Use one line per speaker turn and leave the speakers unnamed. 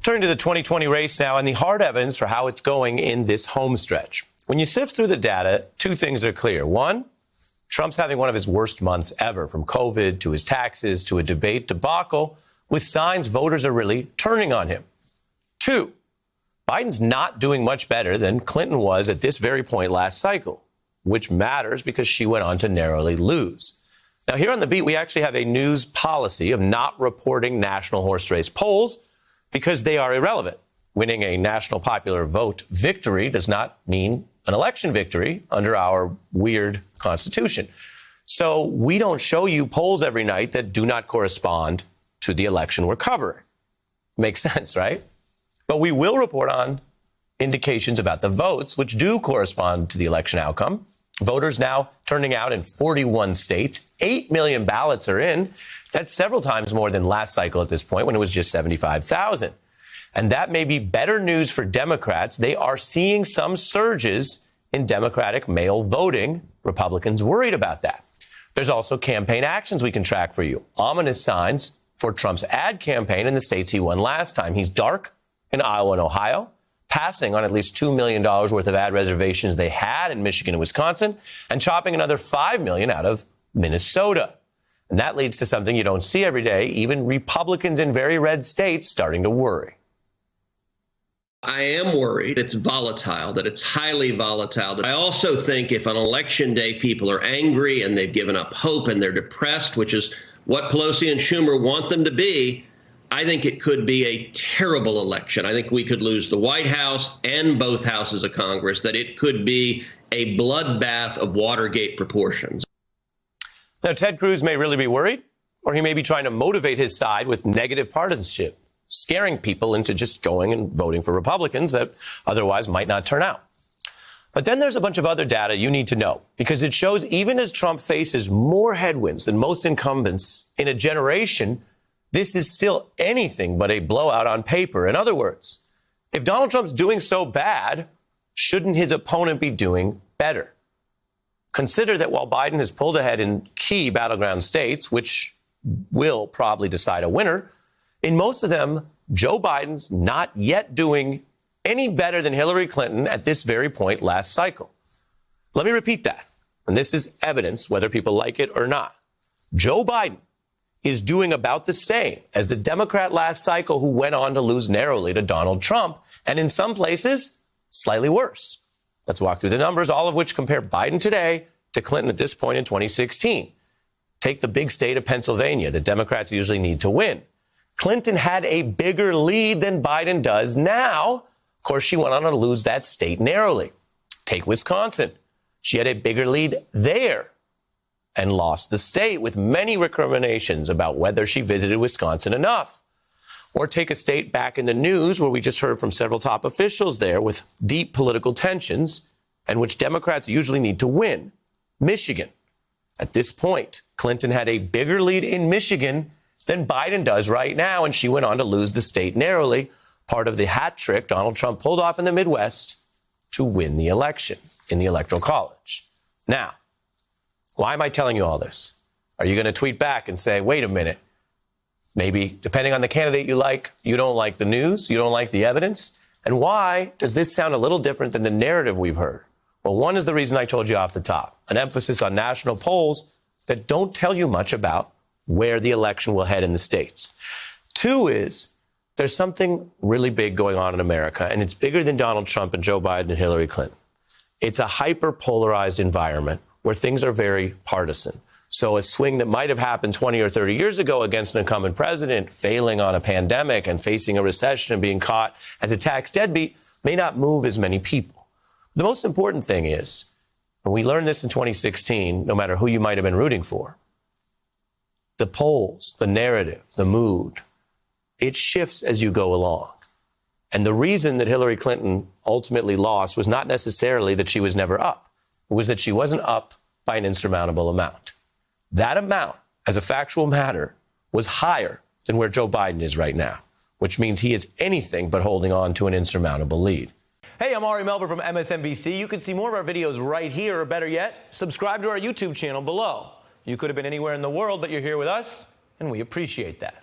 Turning to the 2020 race now and the hard evidence for how it's going in this home stretch. When you sift through the data, two things are clear. One, Trump's having one of his worst months ever, from COVID to his taxes to a debate debacle, with signs voters are really turning on him. Two, Biden's not doing much better than Clinton was at this very point last cycle, which matters because she went on to narrowly lose. Now, here on The Beat, we actually have a news policy of not reporting national horse race polls because they are irrelevant. Winning a national popular vote victory does not mean an election victory under our weird Constitution. So we don't show you polls every night that do not correspond to the election we're covering. Makes sense, right? But we will report on indications about the votes, which do correspond to the election outcome. Voters now turning out in 41 states. 8 million ballots are in. That's several times more than last cycle at this point when it was just 75,000. And that may be better news for Democrats. They are seeing some surges in Democratic mail voting. Republicans worried about that. There's also campaign actions we can track for you. Ominous signs for Trump's ad campaign in the states he won last time. He's dark in Iowa and Ohio, passing on at least $2 million worth of ad reservations they had in Michigan and Wisconsin, and chopping another $5 million out of Minnesota. And that leads to something you don't see every day, even Republicans in very red states starting to worry.
I am worried it's volatile, that it's highly volatile. I also think if on election day people are angry and they've given up hope and they're depressed, which is what Pelosi and Schumer want them to be, I think it could be a terrible election. I think we could lose the White House and both houses of Congress, that it could be a bloodbath of Watergate proportions.
Now, Ted Cruz may really be worried, or he may be trying to motivate his side with negative partisanship, scaring people into just going and voting for Republicans that otherwise might not turn out. But then there's a bunch of other data you need to know, because it shows even as Trump faces more headwinds than most incumbents in a generation, this is still anything but a blowout on paper. In other words, if Donald Trump's doing so bad, shouldn't his opponent be doing better? Consider that while Biden has pulled ahead in key battleground states, which will probably decide a winner, in most of them, Joe Biden's not yet doing any better than Hillary Clinton at this very point last cycle. Let me repeat that. And this is evidence, whether people like it or not. Joe Biden is doing about the same as the Democrat last cycle who went on to lose narrowly to Donald Trump, and in some places, slightly worse. Let's walk through the numbers, all of which compare Biden today to Clinton at this point in 2016. Take the big state of Pennsylvania that Democrats usually need to win. Clinton had a bigger lead than Biden does now. Of course, she went on to lose that state narrowly. Take Wisconsin. She had a bigger lead there and lost the state with many recriminations about whether she visited Wisconsin enough. Or take a state back in the news where we just heard from several top officials there with deep political tensions and which Democrats usually need to win, Michigan. At this point, Clinton had a bigger lead in Michigan than Biden does right now, and she went on to lose the state narrowly, part of the hat trick Donald Trump pulled off in the Midwest to win the election in the Electoral College. Now, why am I telling you all this? Are you going to tweet back and say, wait a minute, maybe depending on the candidate you like, you don't like the news, you don't like the evidence? And why does this sound a little different than the narrative we've heard? Well, one is the reason I told you off the top, an emphasis on national polls that don't tell you much about where the election will head in the states. Two is there's something really big going on in America, and it's bigger than Donald Trump and Joe Biden and Hillary Clinton. It's a hyper-polarized environment where things are very partisan. So a swing that might have happened 20 or 30 years ago against an incumbent president failing on a pandemic and facing a recession and being caught as a tax deadbeat may not move as many people. The most important thing is, and we learned this in 2016, no matter who you might have been rooting for, the polls, the narrative, the mood, it shifts as you go along. And the reason that Hillary Clinton ultimately lost was not necessarily that she was never up. It was that she wasn't up by an insurmountable amount. That amount, as a factual matter, was higher than where Joe Biden is right now, which means he is anything but holding on to an insurmountable lead. Hey, I'm Ari Melber from MSNBC. You can see more of our videos right here, or better yet, subscribe to our YouTube channel below. You could have been anywhere in the world, but you're here with us, and we appreciate that.